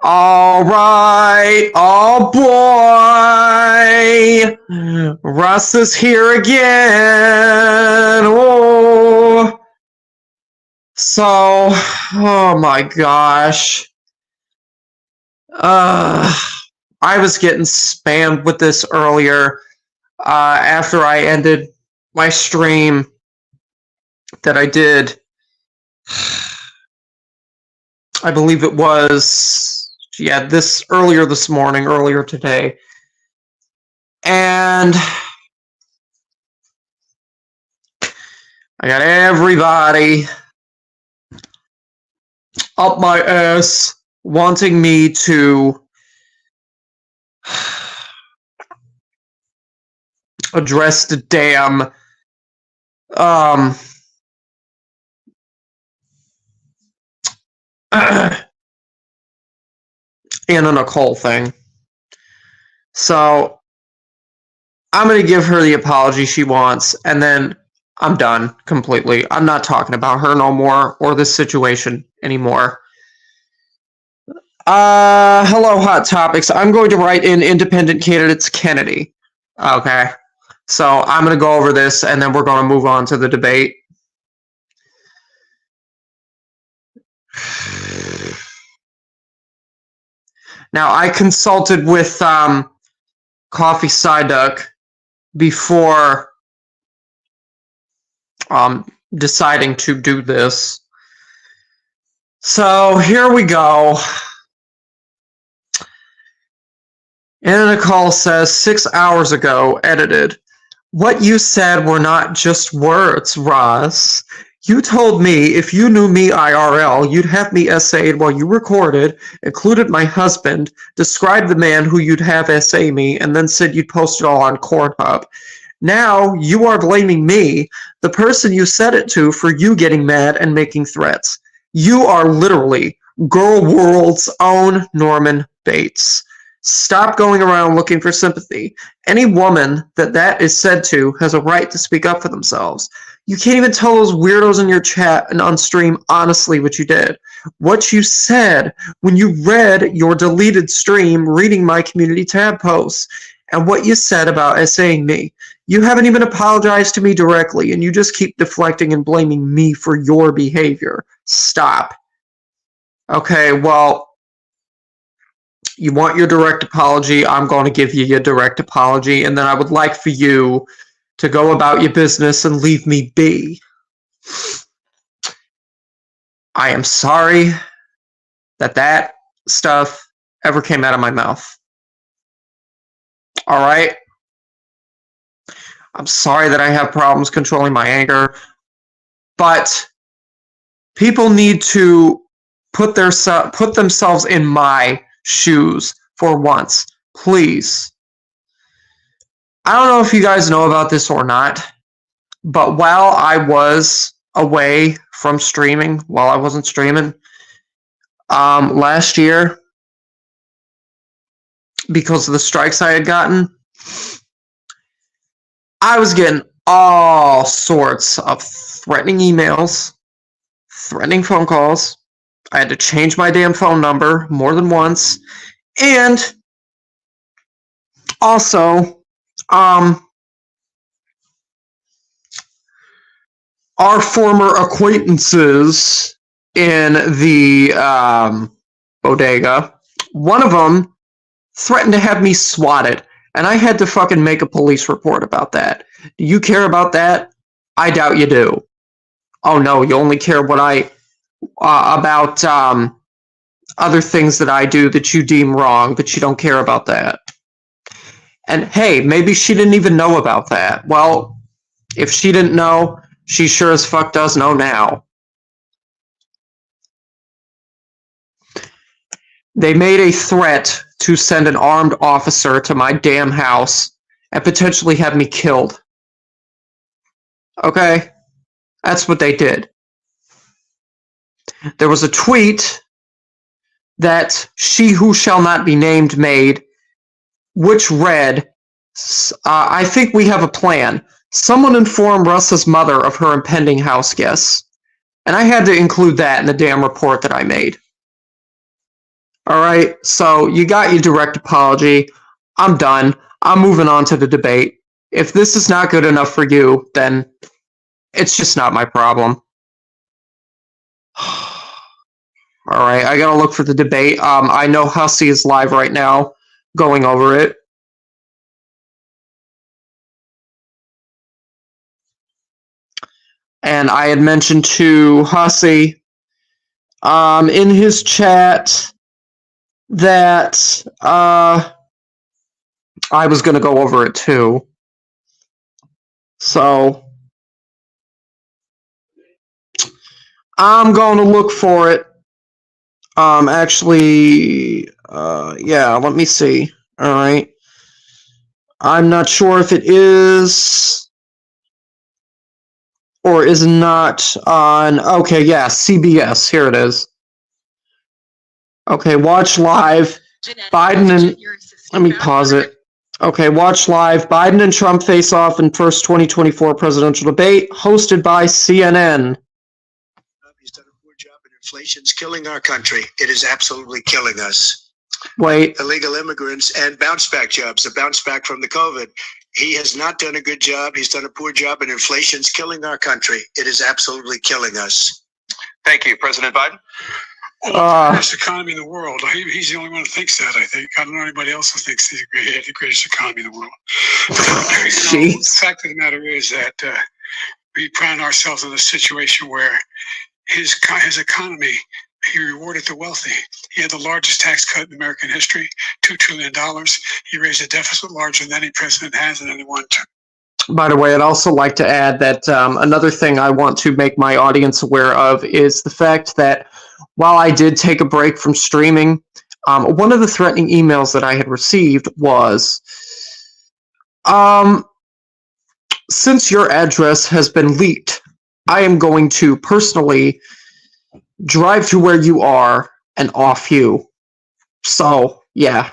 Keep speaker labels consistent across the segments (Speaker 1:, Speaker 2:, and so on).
Speaker 1: All right, oh boy, Russ is here again. Oh, so, oh my gosh, I was getting spammed with this earlier after I ended my stream that I did. I believe it was, yeah, earlier today. And I got everybody up my ass wanting me to address the damn Anna Nicole thing. So I'm going to give her the apology she wants, and then I'm done completely. I'm not talking about her no more or this situation anymore. Hello, Hot Topics. I'm going to write in independent candidates Kennedy. Okay. So I'm going to go over this, and then we're going to move on to the debate. Now, I consulted with Coffee Psyduck before deciding to do this. So here we go. Anna Nicole says 6 hours ago, edited. What you said were not just words, Ross. You told me if you knew me IRL, you'd have me essayed while you recorded, included my husband, described the man who you'd have essay me, and then said you'd post it all on Cornhub. Now you are blaming me, the person you said it to, for you getting mad and making threats. You are literally Girl World's own Norman Bates. Stop going around looking for sympathy. Any woman that is said to has a right to speak up for themselves. You can't even tell those weirdos in your chat and on stream honestly what you did. What you said when you read your deleted stream reading my community tab posts, and what you said about essaying me. You haven't even apologized to me directly, and you just keep deflecting and blaming me for your behavior. Stop. Okay, well, you want your direct apology, I'm going to give you your direct apology, and then I would like for you to go about your business and leave me be. I am sorry that stuff ever came out of my mouth. All right? I'm sorry that I have problems controlling my anger, but people need to put themselves in my shoes for once, please. I don't know if you guys know about this or not, but while I was away from streaming, while I wasn't streaming, last year, because of the strikes I had gotten, I was getting all sorts of threatening emails, threatening phone calls. I had to change my damn phone number more than once. And also, our former acquaintances in the bodega, one of them threatened to have me swatted, and I had to fucking make a police report about that. Do you care about that? I doubt you do. Oh no, you only care about other things that I do that you deem wrong, but you don't care about that. And hey, maybe she didn't even know about that. Well, if she didn't know, she sure as fuck does know now. They made a threat to send an armed officer to my damn house and potentially have me killed. Okay? That's what they did. There was a tweet that she who shall not be named made, which read, I think we have a plan. Someone informed Russ's mother of her impending house guests. And I had to include that in the damn report that I made. Alright, so you got your direct apology. I'm done. I'm moving on to the debate. If this is not good enough for you, then it's just not my problem. Alright, I gotta look for the debate. I know Hussey is live right now, going over it. And I had mentioned to Hussey in his chat that I was going to go over it too. So I'm going to look for it. Actually, yeah, let me see. All right. I'm not sure if it is or is not on. Okay, yeah, CBS. Here it is. Okay, watch live. Biden and let me pause it. Okay, watch live. Biden and Trump face off in first 2024 presidential debate, hosted by CNN.
Speaker 2: He's done a poor job, and inflation's killing our country. It is absolutely killing us.
Speaker 1: Wait.
Speaker 2: Illegal immigrants and bounce back jobs, the bounce back from the COVID. He has not done a good job. He's done a poor job, and inflation's killing our country. It is absolutely killing us.
Speaker 3: Thank you, President Biden.
Speaker 4: Well, the greatest economy in the world. He's the only one who thinks that, I think. I don't know anybody else who thinks he had the greatest economy in the world. The fact of the matter is that we found ourselves in a situation where his economy, he rewarded the wealthy. He had the largest tax cut in American history, $2 trillion. He raised a deficit larger than any president has in any one term.
Speaker 1: By the way, I'd also like to add that another thing I want to make my audience aware of is the fact that while I did take a break from streaming, one of the threatening emails that I had received was, since your address has been leaked, I am going to personally drive to where you are and off you. So, yeah,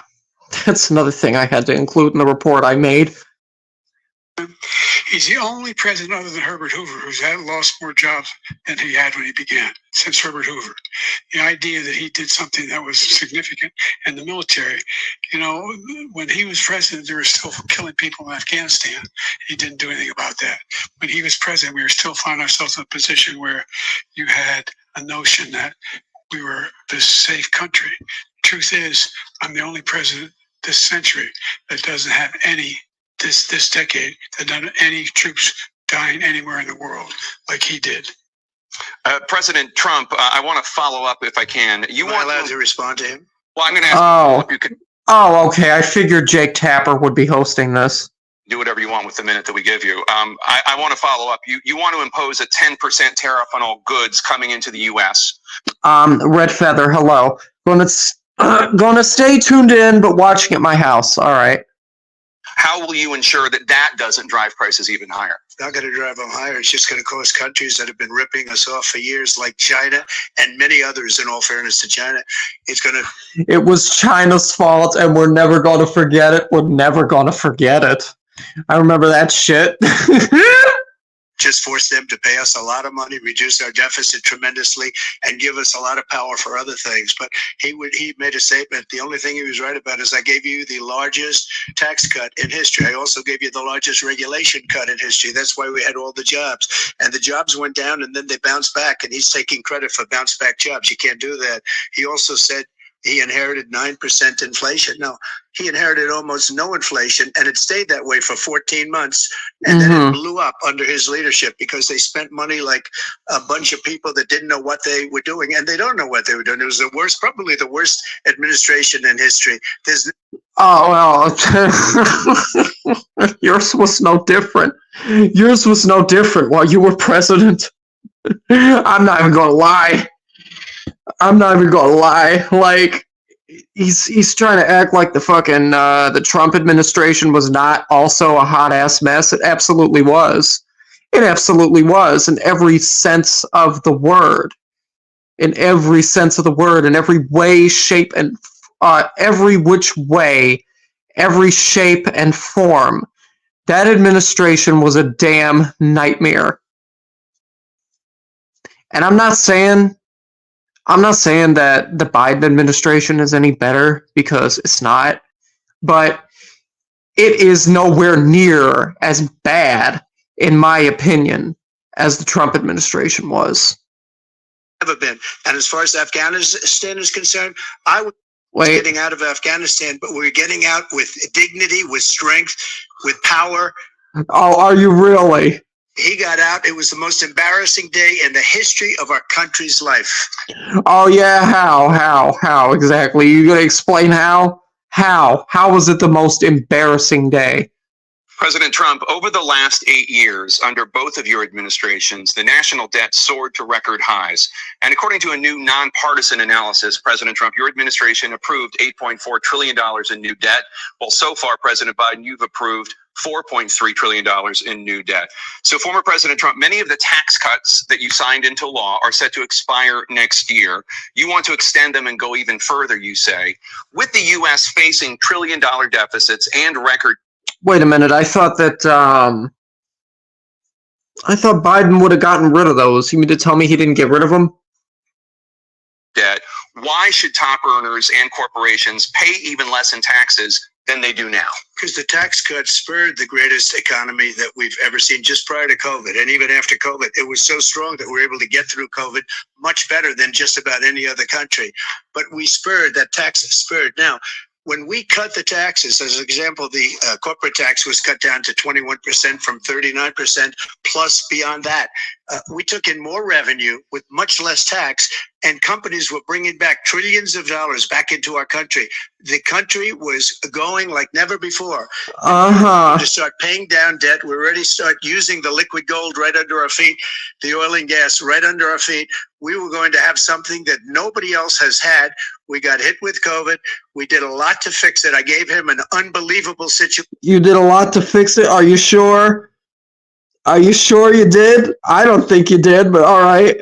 Speaker 1: that's another thing I had to include in the report I made.
Speaker 4: He's the only president other than Herbert Hoover who's lost more jobs than he had when he began, since Herbert Hoover. The idea that he did something that was significant in the military, you know, when he was president, they were still killing people in Afghanistan. He didn't do anything about that. When he was president, we were still finding ourselves in a position where you had a notion that we were this safe country. Truth is, I'm the only president this century that doesn't have this decade, that done any troops dying anywhere in the world like he did.
Speaker 3: President Trump, I want to follow up if I can.
Speaker 2: Am I allowed to respond to him?
Speaker 3: Well, I'm going to ask if you could.
Speaker 1: Oh, okay. I figured Jake Tapper would be hosting this.
Speaker 3: Do whatever you want with the minute that we give you. I want to follow up. You want to impose a 10% tariff on all goods coming into the U.S.
Speaker 1: Red Feather, hello. Going to stay tuned in, but watching at my house. All right.
Speaker 3: How will you ensure that that doesn't drive prices even higher?
Speaker 2: It's not going to drive them higher. It's just going to cost countries that have been ripping us off for years, like China and many others, in all fairness to China. It's going to...
Speaker 1: It was China's fault, and we're never going to forget it. We're never going to forget it. I remember that shit.
Speaker 2: Just force them to pay us a lot of money, reduce our deficit tremendously, and give us a lot of power for other things. But he made a statement. The only thing he was right about is I gave you the largest tax cut in history. I also gave you the largest regulation cut in history. That's why we had all the jobs. And the jobs went down, and then they bounced back, and he's taking credit for bounce back jobs. You can't do that. He also said he inherited 9% inflation. No, he inherited almost no inflation, and it stayed that way for 14 months. And then it blew up under his leadership because they spent money like a bunch of people that didn't know what they were doing, and they don't know what they were doing. It was the worst, probably the worst administration in history.
Speaker 1: Oh, well, yours was no different. Yours was no different while you were president. I'm not even going to lie. Like, he's trying to act like the fucking the Trump administration was not also a hot ass mess. It absolutely was. It absolutely was in every sense of the word. In every sense of the word, in every way, shape, and every which way, every shape and form. That administration was a damn nightmare. And I'm not saying that the Biden administration is any better, because it's not, but it is nowhere near as bad, in my opinion, as the Trump administration was.
Speaker 2: Never been. And as far as Afghanistan is concerned, I was getting out of Afghanistan, but we're getting out with dignity, with strength, with power.
Speaker 1: Oh, are you really?
Speaker 2: He got out. It was the most embarrassing day in the history of our country's life.
Speaker 1: Oh yeah, how exactly? You gonna explain how? How was it the most embarrassing day?
Speaker 3: President Trump, over the last 8 years, under both of your administrations, the national debt soared to record highs. And according to a new nonpartisan analysis, President Trump, your administration approved $8.4 trillion in new debt. Well, so far, President Biden, you've approved $4.3 trillion in new debt. So, former President Trump, many of the tax cuts that you signed into law are set to expire next year. You want to extend them and go even further, you say. With the U.S. facing trillion-dollar deficits and record...
Speaker 1: Wait a minute, I thought Biden would have gotten rid of those. You mean to tell me he didn't get rid of them?
Speaker 3: Debt. Why should top earners and corporations pay even less in taxes than they do now?
Speaker 2: Because the tax cuts spurred the greatest economy that we've ever seen just prior to COVID. And even after COVID, it was so strong that we were able to get through COVID much better than just about any other country. But we spurred, that tax spurred. Now, when we cut the taxes, as an example, the corporate tax was cut down to 21% from 39%, plus beyond that. We took in more revenue with much less tax, and companies were bringing back trillions of dollars back into our country. The country was going like never before. To start paying down debt, we already start using the liquid gold right under our feet, the oil and gas right under our feet. We were going to have something that nobody else has had. We got hit with COVID. We did a lot to fix it. I gave him an unbelievable situation.
Speaker 1: You did a lot to fix it? Are you sure? Are you sure you did? I don't think you did, but all right.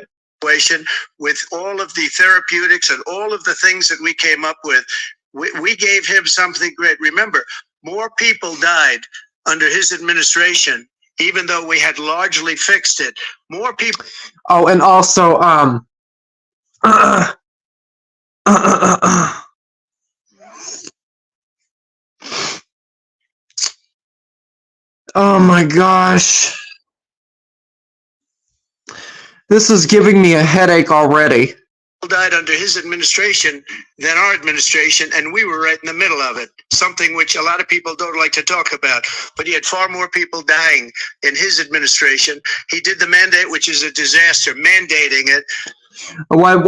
Speaker 2: With all of the therapeutics and all of the things that we came up with, we gave him something great. Remember, more people died under his administration, even though we had largely fixed it. More people.
Speaker 1: Oh, and also, oh my gosh. This is giving me a headache already.
Speaker 2: Died under his administration than our administration, and we were right in the middle of it, something which a lot of people don't like to talk about. But he had far more people dying in his administration. He did the mandate, which is a disaster, mandating it.
Speaker 1: Whoa.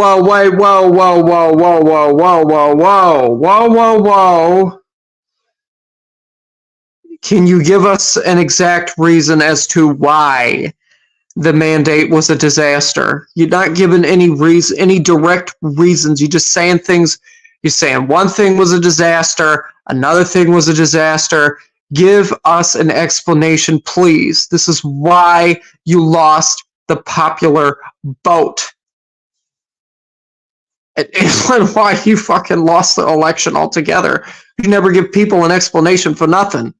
Speaker 1: Can you give us an exact reason as to why the mandate was a disaster? You're not giving any reason, any direct reasons. You're just saying things. You're saying one thing was a disaster, another thing was a disaster. Give us an explanation, please. This is why you lost the popular vote. It's why you fucking lost the election altogether. You never give people an explanation for nothing.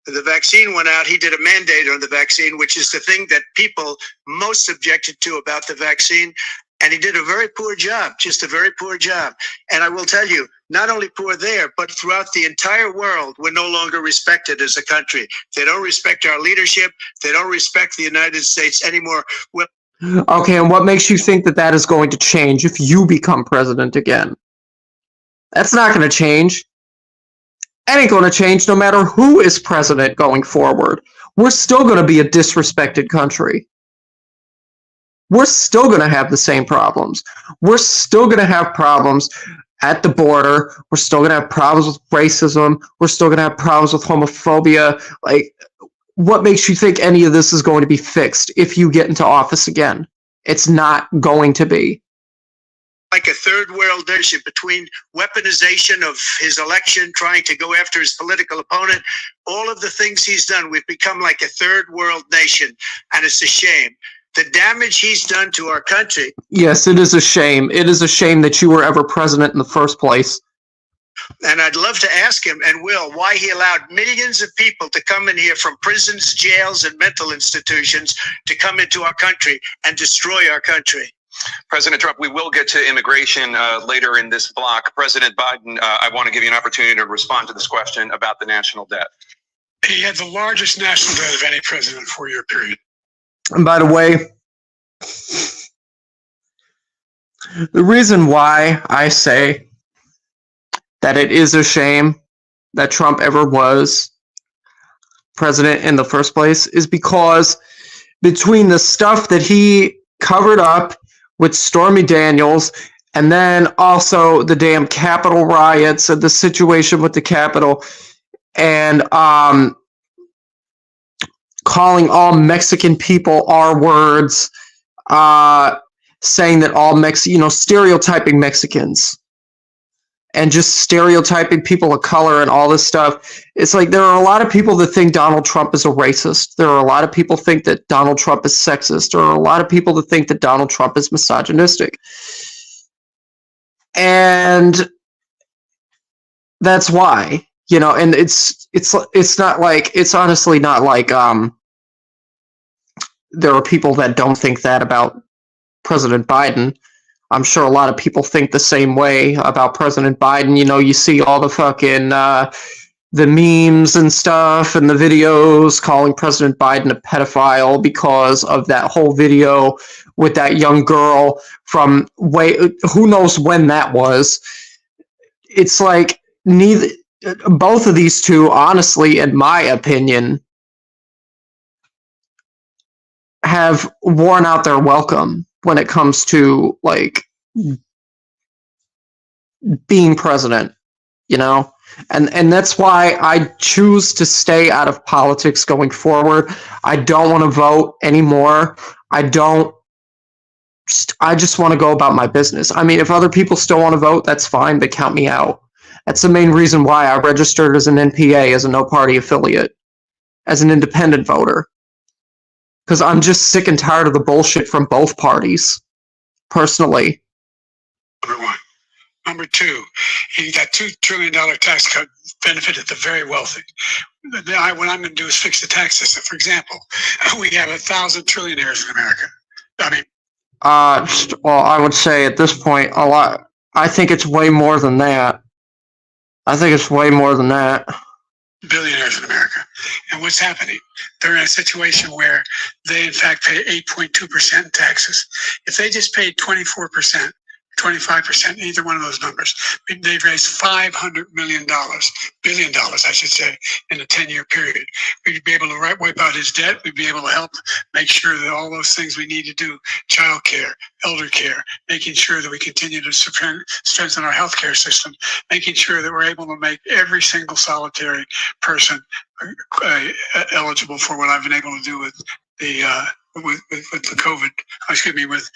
Speaker 2: The vaccine went out. He did a mandate on the vaccine, which is the thing that people most objected to about the vaccine. And he did a very poor job, just a very poor job. And I will tell you, not only poor there, but throughout the entire world, we're no longer respected as a country. They don't respect our leadership. They don't respect the United States anymore.
Speaker 1: Okay, and what makes you think that that is going to change if you become president again? That's not going to change. That ain't going to change no matter who is president going forward. We're still going to be a disrespected country. We're still going to have the same problems. We're still going to have problems at the border. We're still going to have problems with racism. We're still going to have problems with homophobia. Like, what makes you think any of this is going to be fixed if you get into office again? It's not going to be.
Speaker 2: Like a third world nation, between weaponization of his election, trying to go after his political opponent, all of the things he's done, we've become like a third world nation, and it's a shame. The damage he's done to our country.
Speaker 1: Yes, it is a shame. It is a shame that you were ever president in the first place.
Speaker 2: And I'd love to ask him, and will, why he allowed millions of people to come in here from prisons, jails, and mental institutions to come into our country and destroy our country.
Speaker 3: President Trump, we will get to immigration later in this block. President Biden, I want to give you an opportunity to respond to this question about the national debt.
Speaker 4: He had the largest national debt of any president in a 4-year period.
Speaker 1: And by the way, the reason why I say that it is a shame that Trump ever was president in the first place is because between the stuff that he covered up with Stormy Daniels and then also the damn Capitol riots and the situation with the Capitol and calling all Mexican people R words, saying that all stereotyping Mexicans and just stereotyping people of color and all this stuff. It's like there are a lot of people that think Donald Trump is a racist. There are a lot of people that think that Donald Trump is sexist. There are a lot of people that think that Donald Trump is misogynistic. And that's why, and it's not like, it's honestly not like there are people that don't think that about President Biden. I'm sure a lot of people think the same way about President Biden. You see all the fucking the memes and stuff and the videos calling President Biden a pedophile because of that whole video with that young girl from who knows when that was. It's like both of these two, honestly, in my opinion, have worn out their welcome when it comes to like being president, and that's why I choose to stay out of politics going forward. I don't want to vote anymore. I just want to go about my business. I mean, if other people still want to vote, that's fine, but count me out. That's the main reason why I registered as an NPA, as a no party affiliate, as an independent voter. Because I'm just sick and tired of the bullshit from both parties, personally.
Speaker 4: Number one. Number two, he got $2 trillion tax cut, benefited the very wealthy. What I'm going to do is fix the tax system. For example, we have 1,000 trillionaires in America.
Speaker 1: Well, I would say at this point, a lot. I think it's way more than that.
Speaker 4: Billionaires in America. And what's happening? They're in a situation where they, in fact, pay 8.2% in taxes. If they just paid 24%, 25%, either one of those numbers, they've raised $500 billion, I should say, in a 10-year period. We'd be able to wipe out his debt. We'd be able to help make sure that all those things we need to do, child care, elder care, making sure that we continue to strengthen our healthcare system, making sure that we're able to make every single solitary person eligible for what I've been able to do with the COVID, with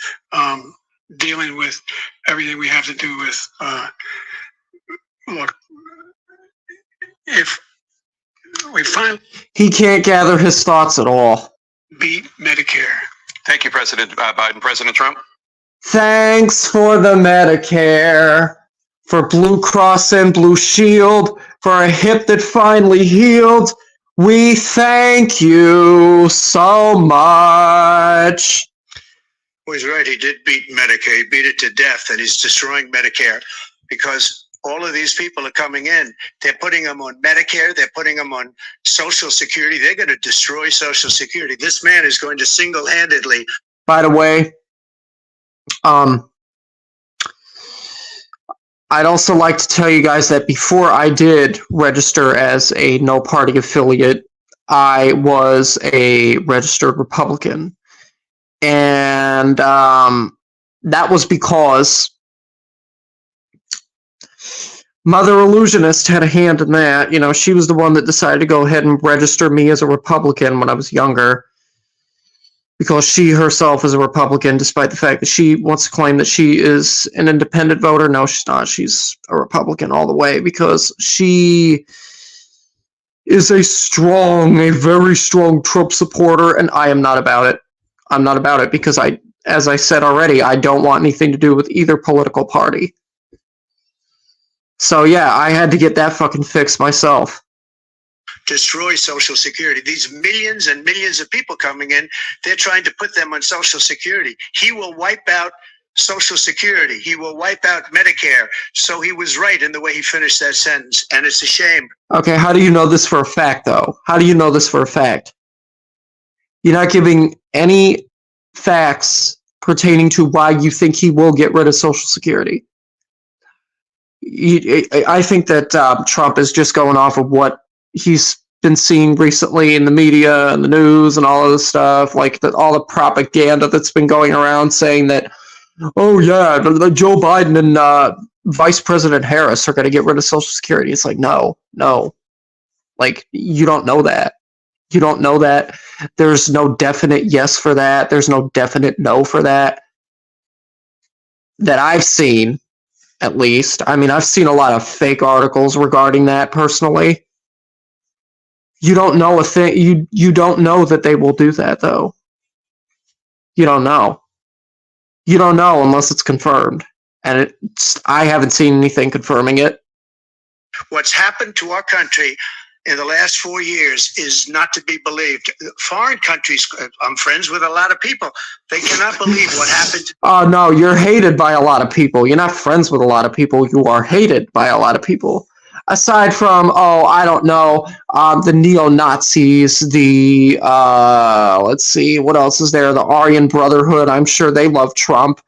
Speaker 4: dealing with everything we have to do with, look, if we finally...
Speaker 1: He can't gather his thoughts at all.
Speaker 4: Beat Medicare.
Speaker 3: Thank you, President Biden. President Trump?
Speaker 1: Thanks for the Medicare, for Blue Cross and Blue Shield, for a hip that finally healed. We thank you so much.
Speaker 2: Well, he's right. He did beat Medicare. He beat it to death, and he's destroying Medicare because all of these people are coming in. They're putting them on Medicare. They're putting them on Social Security. They're going to destroy Social Security. This man is going to single-handedly.
Speaker 1: By the way, I'd also like to tell you guys that before I did register as a no party affiliate, I was a registered Republican. And that was because Mother Illusionist had a hand in that. She was the one that decided to go ahead and register me as a Republican when I was younger, because she herself is a Republican, despite the fact that she wants to claim that she is an independent voter. No, she's not. She's a Republican all the way, because she is a very strong Trump supporter, and I am not about it. I'm not about it because as I said already, I don't want anything to do with either political party. So yeah, I had to get that fucking fixed myself.
Speaker 2: Destroy Social Security. These millions and millions of people coming in, they're trying to put them on Social Security. He will wipe out Social Security. He will wipe out Medicare. So he was right in the way he finished that sentence, and it's a shame.
Speaker 1: Okay, how do you know this for a fact, though? How do you know this for a fact? You're not giving any facts pertaining to why you think he will get rid of Social Security. I think that Trump is just going off of what he's been seeing recently in the media and the news and all of this stuff, like all the propaganda that's been going around saying that, oh yeah, Joe Biden and Vice President Harris are going to get rid of Social Security. It's like, no. Like, you don't know that. You don't know that. There's no definite yes for that. There's no definite no for that. That I've seen, at least. I mean, I've seen a lot of fake articles regarding that personally. You don't know a thing. You don't know that they will do that, though. You don't know. You don't know unless it's confirmed. And I haven't seen anything confirming it.
Speaker 2: What's happened to our country in the last 4 years is not to be believed. Foreign countries, I'm friends with a lot of people. They cannot believe what happened.
Speaker 1: Oh, no, you're hated by a lot of people. You're not friends with a lot of people. You are hated by a lot of people. Aside from, I don't know, the neo-Nazis, the, let's see, what else is there? The Aryan Brotherhood, I'm sure they love Trump.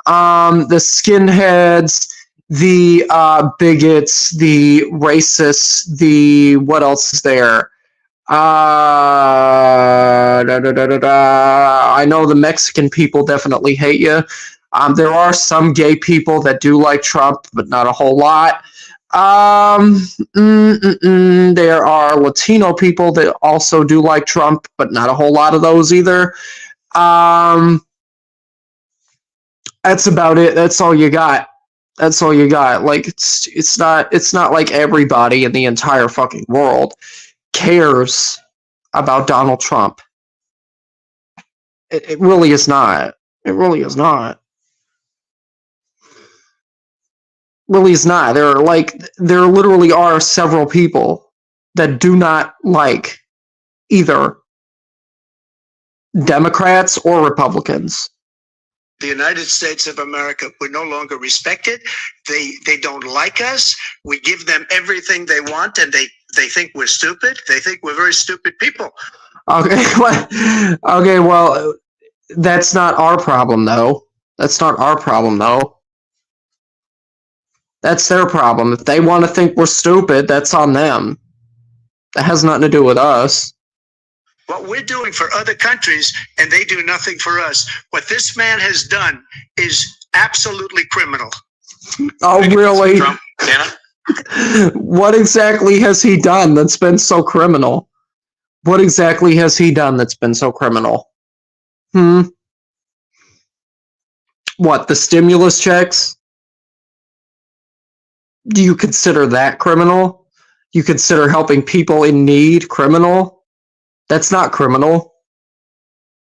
Speaker 1: The skinheads, the bigots, the racists, the, what else is there? I know the Mexican people definitely hate you. There are some gay people that do like Trump, but not a whole lot. There are Latino people that also do like Trump, but not a whole lot of those either. That's about it. That's all you got. That's all you got. Like, it's not like everybody in the entire fucking world cares about Donald Trump. It really is not. It really is not. Really is not. There literally are several people that do not like either Democrats or Republicans.
Speaker 2: The United States of America, we're no longer respected. They don't like us. We give them everything they want, and they think we're stupid. They think we're very stupid people.
Speaker 1: Okay, well, that's not our problem, though. That's not our problem, though. That's their problem. If they want to think we're stupid, that's on them. That has nothing to do with us.
Speaker 2: What we're doing for other countries, and they do nothing for us. What this man has done is absolutely criminal.
Speaker 1: Oh, really?
Speaker 3: Trump, Dana?
Speaker 1: What exactly has he done that's been so criminal? What exactly has he done that's been so criminal? What, the stimulus checks? Do you consider that criminal? You consider helping people in need criminal? That's not criminal.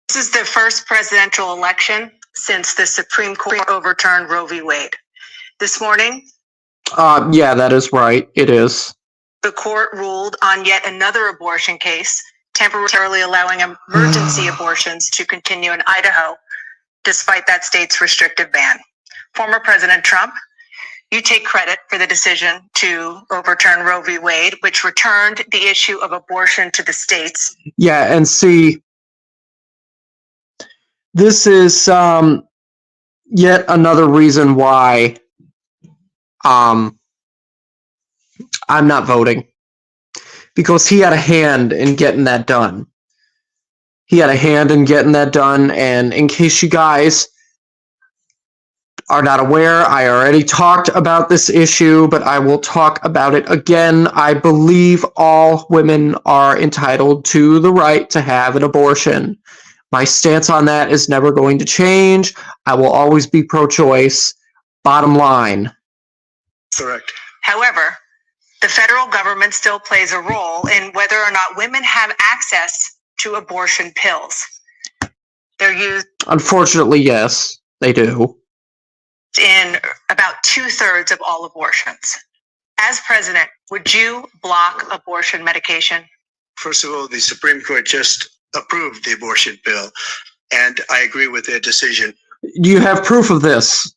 Speaker 5: This is the first presidential election since the Supreme Court overturned Roe v. Wade. This morning,
Speaker 1: Yeah, that is right. It is.
Speaker 5: the court ruled on yet another abortion case, temporarily allowing emergency abortions to continue in Idaho, despite that state's restrictive ban. Former President Trump, you take credit for the decision to overturn Roe v. Wade, which returned the issue of abortion to the states.
Speaker 1: Yeah, and see, this is yet another reason why I'm not voting. Because he had a hand in getting that done. He had a hand in getting that done, and in case you guys are not aware, I already talked about this issue, but I will talk about it again. I believe all women are entitled to the right to have an abortion. My stance on that is never going to change. I will always be pro-choice. Bottom line.
Speaker 2: Correct.
Speaker 5: However, the federal government still plays a role in whether or not women have access to abortion pills. They're used
Speaker 1: Unfortunately, yes, they do.
Speaker 5: in about 2/3 of all abortions. As president, would you block abortion medication?
Speaker 2: First of all, the Supreme Court just approved the abortion bill, and I agree with their decision.
Speaker 1: Do you have proof of this?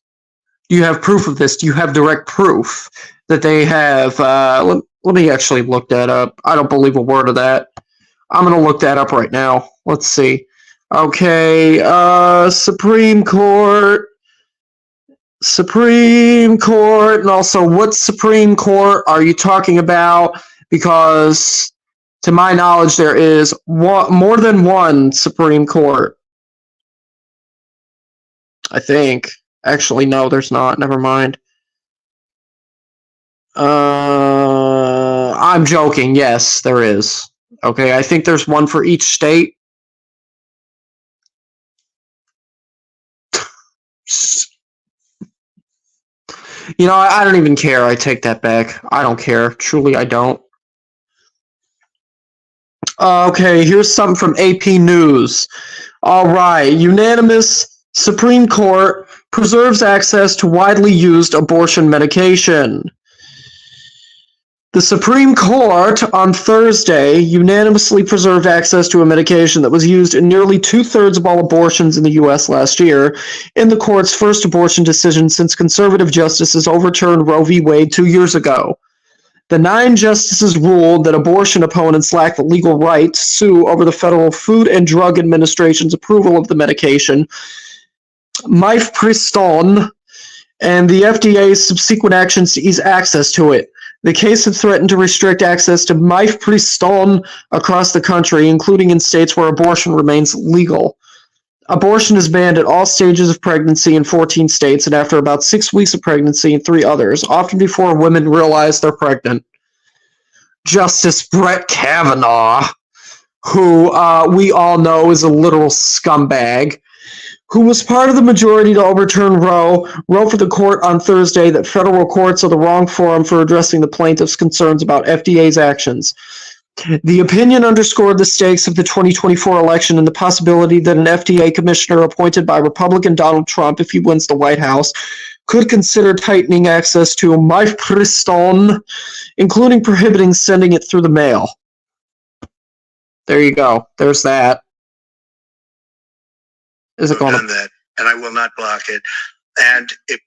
Speaker 1: Do you have proof of this? Do you have direct proof that they have? Let me actually look that up. I don't believe a word of that. I'm going to look that up right now. Let's see. Okay, Supreme Court, and also what Supreme Court are you talking about? Because to my knowledge, there is more than one Supreme Court. I think. Actually, no, there's not. Never mind. I'm joking. Yes, there is. Okay, I think there's one for each state. You know, I don't even care. I take that back. I don't care. Truly, I don't. Okay, here's something from AP News. All right, unanimous Supreme Court preserves access to widely used abortion medication. The Supreme Court on Thursday unanimously preserved access to a medication that was used in nearly 2/3 of all abortions in the U.S. last year, in the court's first abortion decision since conservative justices overturned Roe v. Wade 2 years ago. The 9 justices ruled that abortion opponents lack the legal right to sue over the Federal Food and Drug Administration's approval of the medication, mifepristone, and the FDA's subsequent actions to ease access to it. The case had threatened to restrict access to mifepristone across the country, including in states where abortion remains legal. Abortion is banned at all stages of pregnancy in 14 states and after about 6 weeks of pregnancy in 3 others, often before women realize they're pregnant. Justice Brett Kavanaugh, who we all know is a literal scumbag, who was part of the majority to overturn Roe, wrote for the court on Thursday that federal courts are the wrong forum for addressing the plaintiffs' concerns about FDA's actions. The opinion underscored the stakes of the 2024 election and the possibility that an FDA commissioner appointed by Republican Donald Trump, if he wins the White House, could consider tightening access to mifepristone, including prohibiting sending it through the mail. There you go. There's that. Is it going
Speaker 2: to that? And I will not block it. And if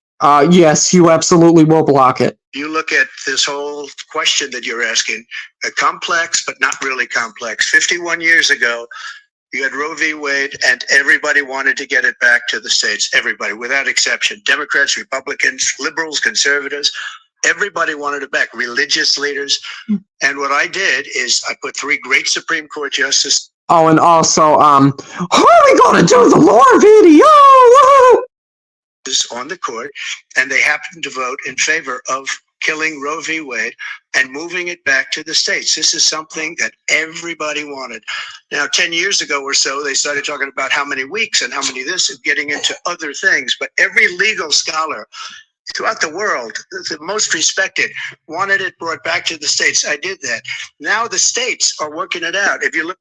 Speaker 1: yes, you absolutely will block it.
Speaker 2: you look at this whole question that you're asking, complex but not really complex. 51 years ago, you had Roe v. Wade, and everybody wanted to get it back to the states. Everybody, without exception. Democrats, Republicans, liberals, conservatives. Everybody wanted it back. Religious leaders. And what I did is I put 3 great Supreme Court justices.
Speaker 1: Oh, and also, who are we gonna do the lore video? Woo!
Speaker 2: On the court, and they happened to vote in favor of killing Roe v. Wade and moving it back to the states. This is something that everybody wanted. Now, 10 years ago or so, they started talking about how many weeks and how many this, and getting into other things. But every legal scholar throughout the world, the most respected, wanted it brought back to the states. I did that. Now the states are working it out. If you look.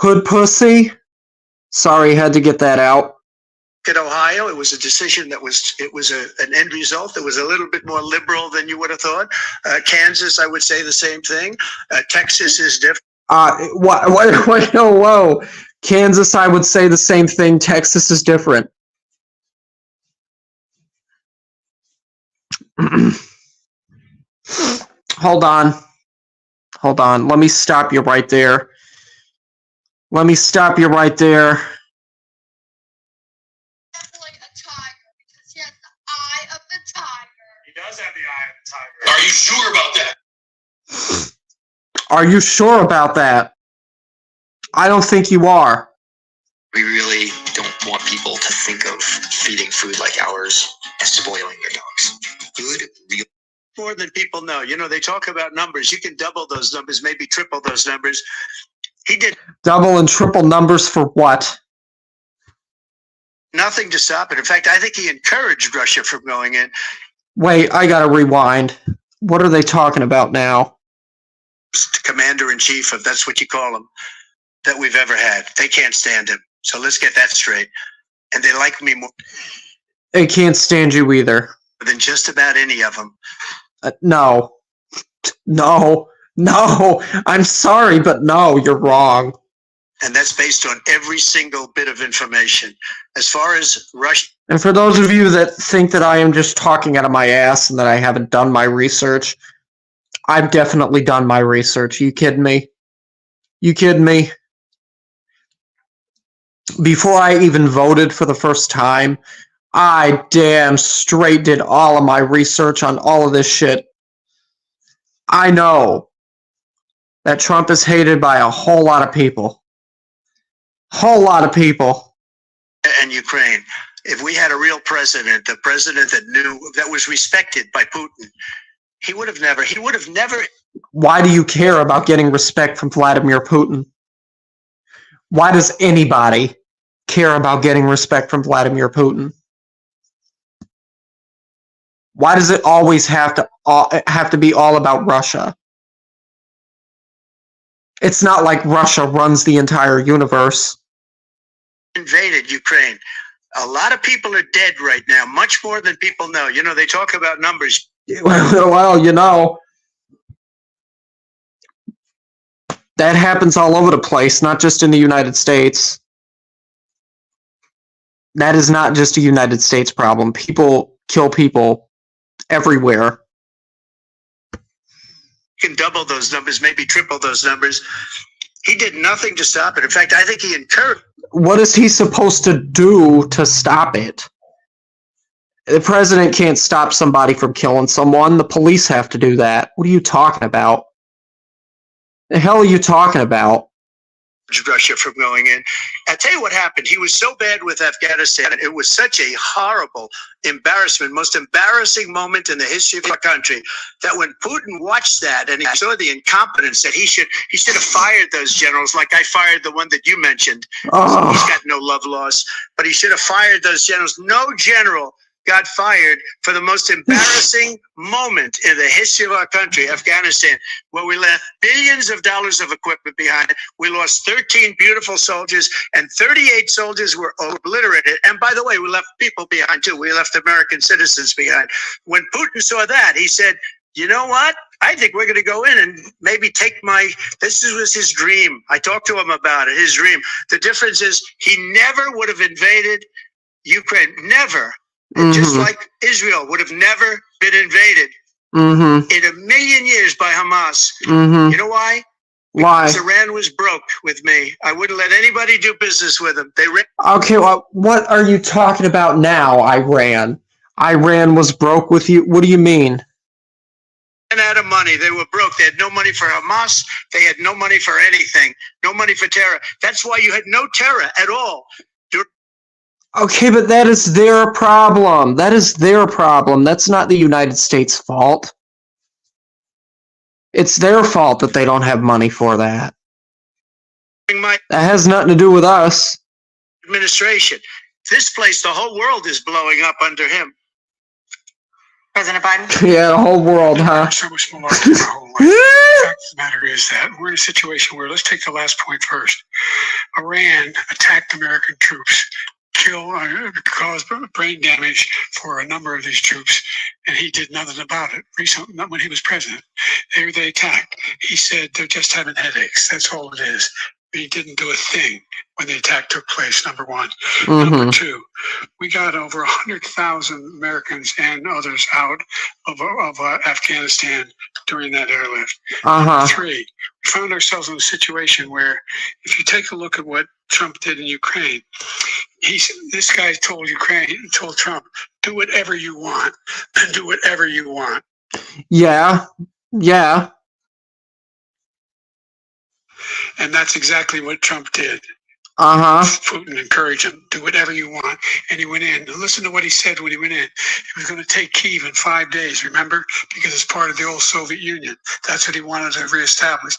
Speaker 1: Hood pussy. Sorry, had to get that out.
Speaker 2: At Ohio, it was a decision that was an end result that was a little bit more liberal than you would have thought. Kansas, I would say the same thing. Texas is different. Whoa.
Speaker 1: Kansas, I would say the same thing. Texas is different. Hold on. Let me stop you right there.
Speaker 6: Definitely a tiger because he has the eye of the tiger.
Speaker 7: He does have the eye of the tiger. Are you sure about that?
Speaker 1: Are you sure about that? I don't think you are.
Speaker 8: We really don't want people to think of feeding food like ours as spoiling their dogs. Good, real.
Speaker 2: More than people know. You know, they talk about numbers. You can double those numbers, maybe triple those numbers. He did
Speaker 1: double and triple numbers for what?
Speaker 2: Nothing to stop it. In fact, I think he encouraged Russia from going in.
Speaker 1: Wait, I gotta rewind. What are they talking about now?
Speaker 2: Commander-in-chief, if that's what you call him, that we've ever had. They can't stand him. So let's get that straight. And they like me more.
Speaker 1: I can't stand you either.
Speaker 2: than just about any of them.
Speaker 1: No. No. No. I'm sorry, but no, you're wrong.
Speaker 2: And that's based on every single bit of information. As far as Russia,
Speaker 1: And for those of you that think that I am just talking out of my ass and that I haven't done my research, I've definitely done my research. You kidding me? You kidding me? Before I even voted for the first time, I damn straight did all of my research on all of this shit. I know that Trump is hated by a whole lot of people. Whole lot of people.
Speaker 2: and Ukraine, if we had a real president, the president that knew, that was respected by Putin, he would have never.
Speaker 1: Why do you care about getting respect from Vladimir Putin? Why does anybody care about getting respect from Vladimir Putin? Why does it always have to be all about Russia? It's not like Russia runs the entire universe.
Speaker 2: Invaded Ukraine. A lot of people are dead right now, much more than people know. You know, they talk about numbers.
Speaker 1: Well, you know, that happens all over the place, not just in the United States. That is not just a United States problem. People kill people everywhere.
Speaker 2: You can double those numbers, maybe triple those numbers. He did nothing to stop it. In fact, I think he encouraged.
Speaker 1: What is he supposed to do to stop it? The president can't stop somebody from killing someone. The police have to do that. What are you talking about? The hell are you talking about?
Speaker 2: Russia from going in. I'll tell you what happened. He was so bad with Afghanistan. It was such a horrible embarrassment, most embarrassing moment in the history of our country, that when Putin watched that and he saw the incompetence, that he should have fired those generals, like I fired the one that you mentioned.
Speaker 1: Oh.
Speaker 2: He's got no love lost, but he should have fired those generals. No general got fired for the most embarrassing moment in the history of our country, Afghanistan, where we left billions of dollars of equipment behind. We lost 13 beautiful soldiers, and 38 soldiers were obliterated. And by the way, we left people behind too. We left American citizens behind. When Putin saw that, he said, you know what? I think we're going to go in and maybe take this was his dream. I talked to him about it, his dream. The difference is he never would have invaded Ukraine, never. Mm-hmm. Just like Israel would have never been invaded in a million years by Hamas. Mm-hmm. You know why?
Speaker 1: Why?
Speaker 2: Because Iran was broke with me. I wouldn't let anybody do business with them.
Speaker 1: Okay, well, what are you talking about now, Iran? Iran was broke with you? What do you mean?
Speaker 2: Ran out of money. They were broke. They had no money for Hamas. They had no money for anything. No money for terror. That's why you had no terror at all.
Speaker 1: Okay, but that is their problem. That is their problem. That's not the United States' fault. It's their fault that they don't have money for that. That has nothing to do with us.
Speaker 2: Administration. This place, the whole world is blowing up under him.
Speaker 5: President Biden?
Speaker 1: Yeah, the whole world, huh?
Speaker 4: So much more than our whole life. The fact of the matter is that we're in a situation where, let's take the last point first. Iran attacked American troops, caused brain damage for a number of these troops, and he did nothing about it. Recently, not when he was president. They attacked. He said they're just having headaches. That's all it is. He didn't do a thing when the attack took place, number one. Mm-hmm. Number two, we got over 100,000 Americans and others out of Afghanistan during that airlift. Number three, we found ourselves in a situation where, if you take a look at what Trump did in Ukraine, this guy told Trump, do whatever you want, and do whatever you want.
Speaker 1: Yeah.
Speaker 4: And that's exactly what Trump did. Putin encouraged him, do whatever you want. And he went in. Listen to what he said when he went in. He was going to take Kyiv in 5 days, remember? Because it's part of the old Soviet Union. That's what he wanted to reestablish.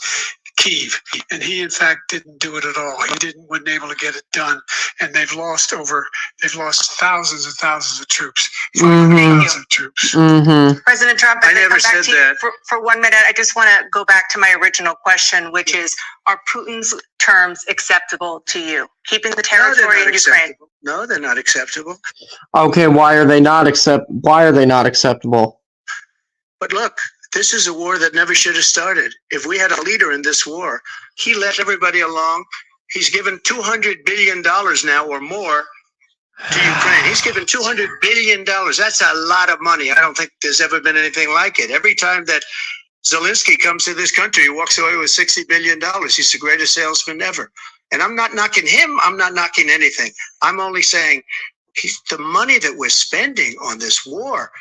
Speaker 4: Kyiv, and he in fact didn't do it at all. He wasn't able to get it done, and they've lost thousands and thousands of troops, 500,000 troops.
Speaker 5: President Trump,
Speaker 2: I never said that.
Speaker 5: For 1 minute, I just want to go back to my original question, which is, are Putin's terms acceptable to you? Keeping the
Speaker 2: No, they're
Speaker 5: territory
Speaker 2: not
Speaker 5: in Ukraine.
Speaker 2: acceptable. No, they're not acceptable.
Speaker 1: Okay, why are they not acceptable?
Speaker 2: But look, this is a war that never should have started. If we had a leader in this war, he led everybody along. He's given $200 billion now or more to Ukraine. He's given $200 billion. That's a lot of money. I don't think there's ever been anything like it. Every time that Zelensky comes to this country, he walks away with $60 billion. He's the greatest salesman ever. And I'm not knocking him. I'm not knocking anything. I'm only saying the money that we're spending on this war,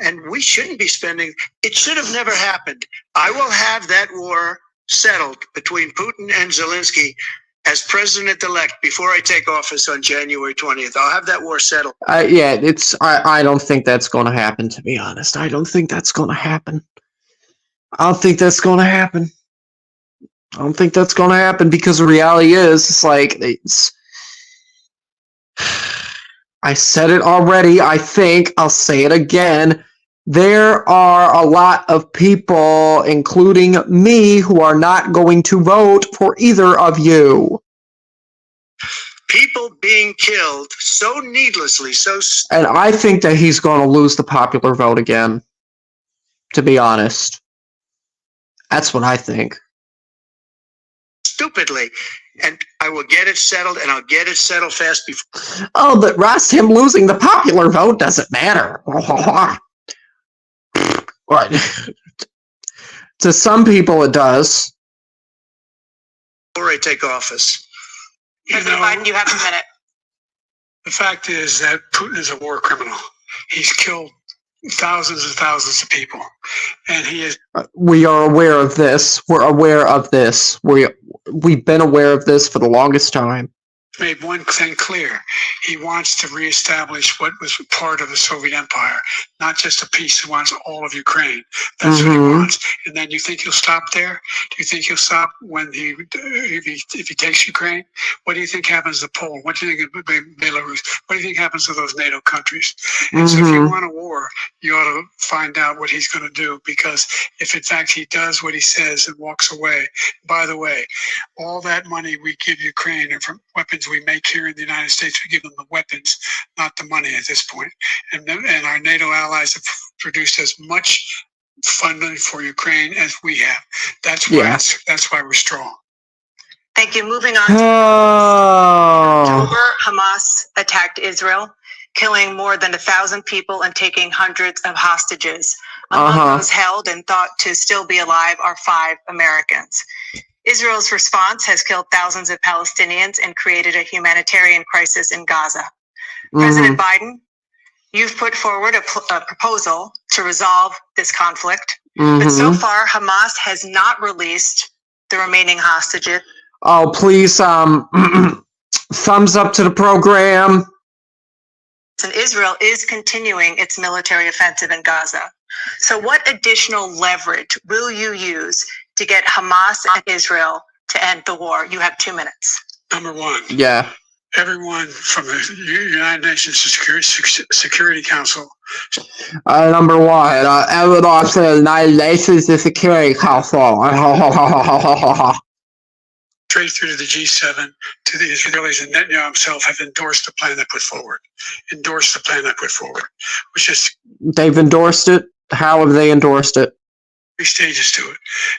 Speaker 2: and we shouldn't be spending, it should have never happened. I will have that war settled between Putin and Zelensky as president-elect before I take office on January 20th. I'll have that war settled.
Speaker 1: Yeah, I don't think that's going to happen, to be honest. I don't think that's going to happen. I don't think that's going to happen. I don't think that's going to happen because the reality is, I said it already. I think I'll say it again. There are a lot of people, including me, who are not going to vote for either of you.
Speaker 2: People being killed so needlessly,
Speaker 1: and I think that he's going to lose the popular vote again, to be honest. That's what I think.
Speaker 2: Stupidly, and I will get it settled, and I'll get it settled fast before.
Speaker 1: Oh, but Russ, him losing the popular vote doesn't matter. What? To some people, it does.
Speaker 2: Before I take office.
Speaker 5: President Biden, you have a minute.
Speaker 4: The fact is that Putin is a war criminal. He's killed thousands and thousands of people, and he is.
Speaker 1: We are aware of this. We're aware of this. We've been aware of this for the longest time.
Speaker 4: Made one thing clear. He wants to reestablish what was part of the Soviet Empire, not just a piece. He wants all of Ukraine. That's what he wants. And then you think he'll stop there? Do you think he'll stop when if he takes Ukraine? What do you think happens to Poland? What do you think of Belarus? What do you think happens to those NATO countries? And so if you want a war, you ought to find out what he's going to do, because if in fact he does what he says and walks away, by the way, all that money we give Ukraine and from weapons we make here in the United States, we give them the weapons, not the money at this point. And our NATO allies have produced as much funding for Ukraine as we have. That's why we're strong.
Speaker 5: Thank you. Moving on. October, Hamas attacked Israel, killing more than 1,000 people and taking hundreds of hostages. Among those held and thought to still be alive are 5 Americans. Israel's response has killed thousands of Palestinians and created a humanitarian crisis in Gaza. President Biden, you've put forward a proposal to resolve this conflict, but so far Hamas has not released the remaining hostages.
Speaker 1: Oh, please, thumbs up to the program.
Speaker 5: And Israel is continuing its military offensive in Gaza. So what additional leverage will you use to get Hamas and Israel to end the war? You have 2 minutes.
Speaker 4: Number one.
Speaker 1: Yeah.
Speaker 4: Everyone from the United Nations Security Council.
Speaker 1: Number one, everyone from the United Nations Security Council.
Speaker 4: Straight through to the G7, to the Israelis, and Netanyahu himself have endorsed the plan they put forward. Which is.
Speaker 1: They've endorsed it. How have they endorsed it?
Speaker 4: 3 stages to it.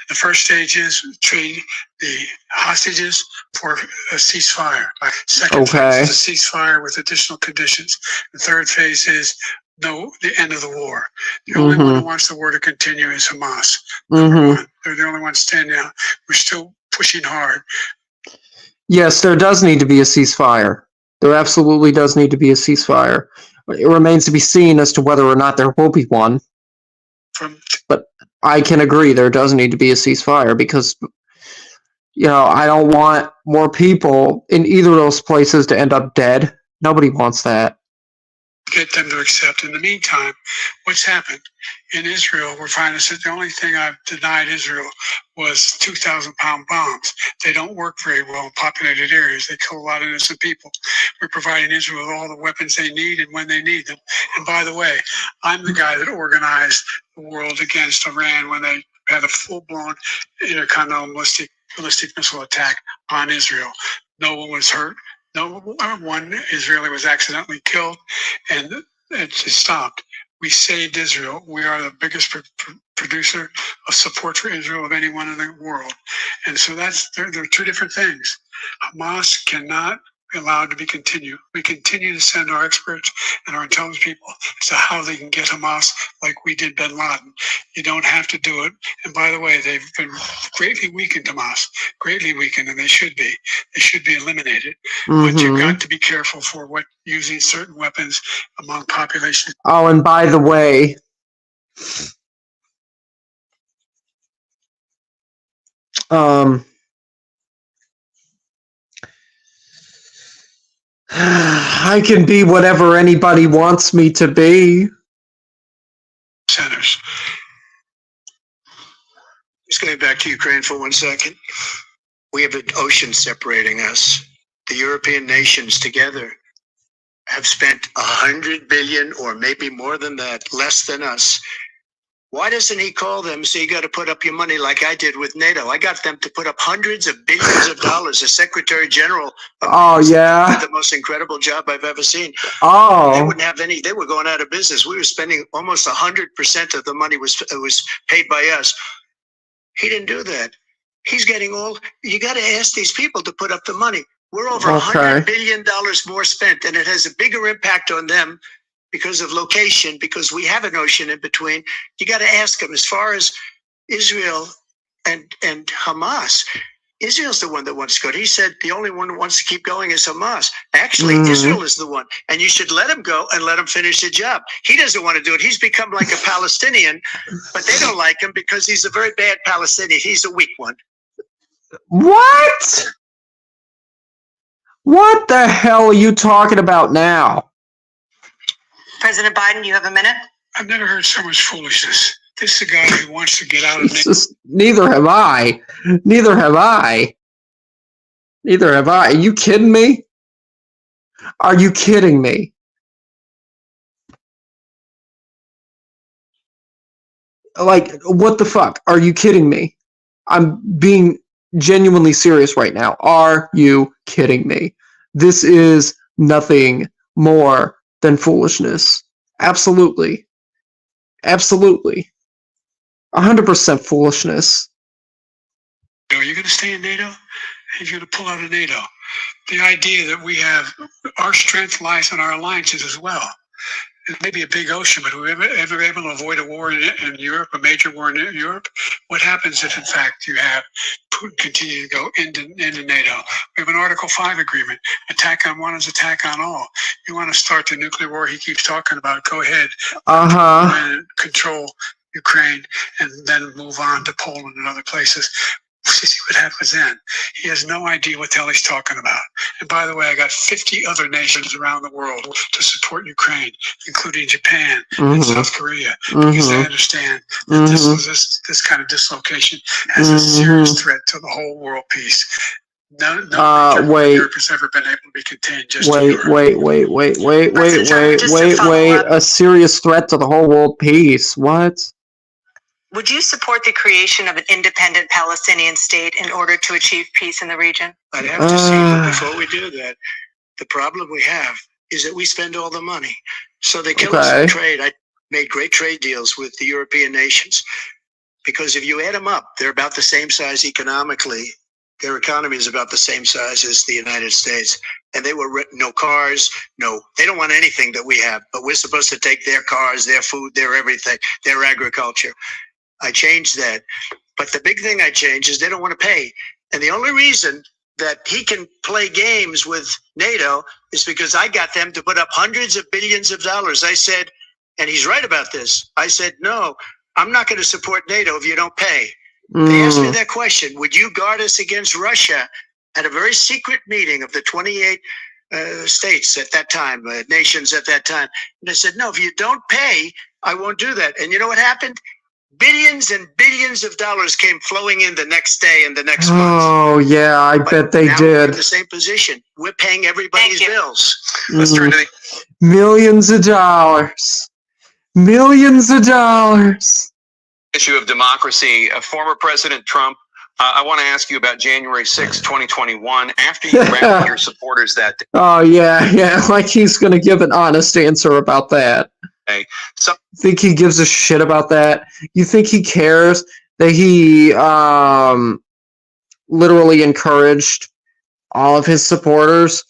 Speaker 4: The first stage is trade the hostages for a ceasefire. Second phase is a ceasefire with additional conditions. The third phase is the end of the war. The only one who wants the war to continue is Hamas. Number one. They're the only ones standing out. We're still pushing hard.
Speaker 1: Yes, there does need to be a ceasefire. There absolutely does need to be a ceasefire. It remains to be seen as to whether or not there will be one. But I can agree there does need to be a ceasefire because, I don't want more people in either of those places to end up dead. Nobody wants that.
Speaker 4: Get them to accept. In the meantime, what's happened in Israel, we're finding that the only thing I've denied Israel was 2,000-pound bombs. They don't work very well in populated areas. They kill a lot of innocent people. We're providing Israel with all the weapons they need and when they need them. And by the way, I'm the guy that organized the world against Iran when they had a full-blown intercontinental ballistic ballistic missile attack on Israel. No one was hurt. No one Israeli was accidentally killed, and it just stopped. We saved Israel. We are the biggest producer of support for Israel of anyone in the world. And so there are two different things. Hamas cannot be allowed to be continued. We continue to send our experts and our intelligence people as to how they can get Hamas like we did bin Laden. You don't have to do it. And by the way, they've been greatly weakened, Hamas, greatly weakened, and they should be. They should be eliminated. But you've got to be careful for using certain weapons among populations.
Speaker 1: Oh, and by the way, I can be whatever anybody wants me to be.
Speaker 4: Centers.
Speaker 2: Just going back to Ukraine for 1 second. We have an ocean separating us. The European nations together have spent 100 billion, or maybe more than that, less than us. Why doesn't he call them? So you got to put up your money like I did with NATO. I got them to put up hundreds of billions of dollars. The Secretary General
Speaker 1: did
Speaker 2: the most incredible job I've ever seen. They wouldn't have any. They were going out of business. We were spending almost 100% of the money was paid by us. He didn't do that. He's getting all. You got to ask these people to put up the money. We're over $100 billion more spent, and it has a bigger impact on them because of location, because we have an ocean in between. You got to ask them. As far as Israel and Hamas, Israel's the one that wants to go. He said the only one who wants to keep going is Hamas. Actually, Israel is the one, and you should let him go and let him finish the job. He doesn't want to do it. He's become like a Palestinian, but they don't like him because he's a very bad Palestinian. He's a weak one.
Speaker 1: What? What the hell are you talking about now?
Speaker 5: President Biden, you have a minute.
Speaker 4: I've never heard so much foolishness. This is a guy who wants to get out of NATO.
Speaker 1: Neither have I. Neither have I. Neither have I. Are you kidding me? Are you kidding me? Like, what the fuck? Are you kidding me? I'm being genuinely serious right now. Are you kidding me? This is nothing more than foolishness. Absolutely. Absolutely. 100% foolishness.
Speaker 4: You're going to stay in NATO, and you're going to pull out of NATO. The idea that we have, our strength lies in our alliances as well. It may be a big ocean, but are we ever able to avoid a war in Europe, a major war in Europe? What happens if, in fact, you have Putin continue to go into NATO? We have an Article 5 agreement. Attack on one is attack on all. You want to start the nuclear war he keeps talking about, go ahead. And control Ukraine and then move on to Poland and other places. See what happens then. He has no idea what the hell he's talking about. And by the way, I got 50 other nations around the world to support Ukraine, including Japan and South Korea, because they understand that this kind of dislocation has a serious threat to the whole world peace. No Europe has ever been able to be contained just to Europe.
Speaker 1: Wait. A serious threat to the whole world peace. What?
Speaker 5: Would you support the creation of an independent Palestinian state in order to achieve peace in the region?
Speaker 2: I'd have to see, but before we do that, the problem we have is that we spend all the money. So they kill us in trade. I made great trade deals with the European nations because if you add them up, they're about the same size economically. Their economy is about the same size as the United States. And they were no cars, they don't want anything that we have, but we're supposed to take their cars, their food, their everything, their agriculture. I changed that. But the big thing I changed is they don't want to pay. And the only reason that he can play games with NATO is because I got them to put up hundreds of billions of dollars. I said, and he's right about this, I said, no, I'm not going to support NATO if you don't pay. They asked me that question. Would you guard us against Russia at a very secret meeting of the 28 states at that time, nations at that time? And I said, no, if you don't pay, I won't do that. And you know what happened? Billions and billions of dollars came flowing in the next day and the next month.
Speaker 1: Oh, yeah, I bet they did.
Speaker 2: We're in the same position. We're paying everybody's bills. Let's turn to
Speaker 1: millions of dollars. Millions of dollars.
Speaker 3: Issue of democracy. Former President Trump I want to ask you about January 6, 2021. After you rallied your supporters that day.
Speaker 1: Oh, yeah, like he's going to give an honest answer about that.
Speaker 3: So,
Speaker 1: think he gives a shit about that? You think he cares that he literally encouraged all of his supporters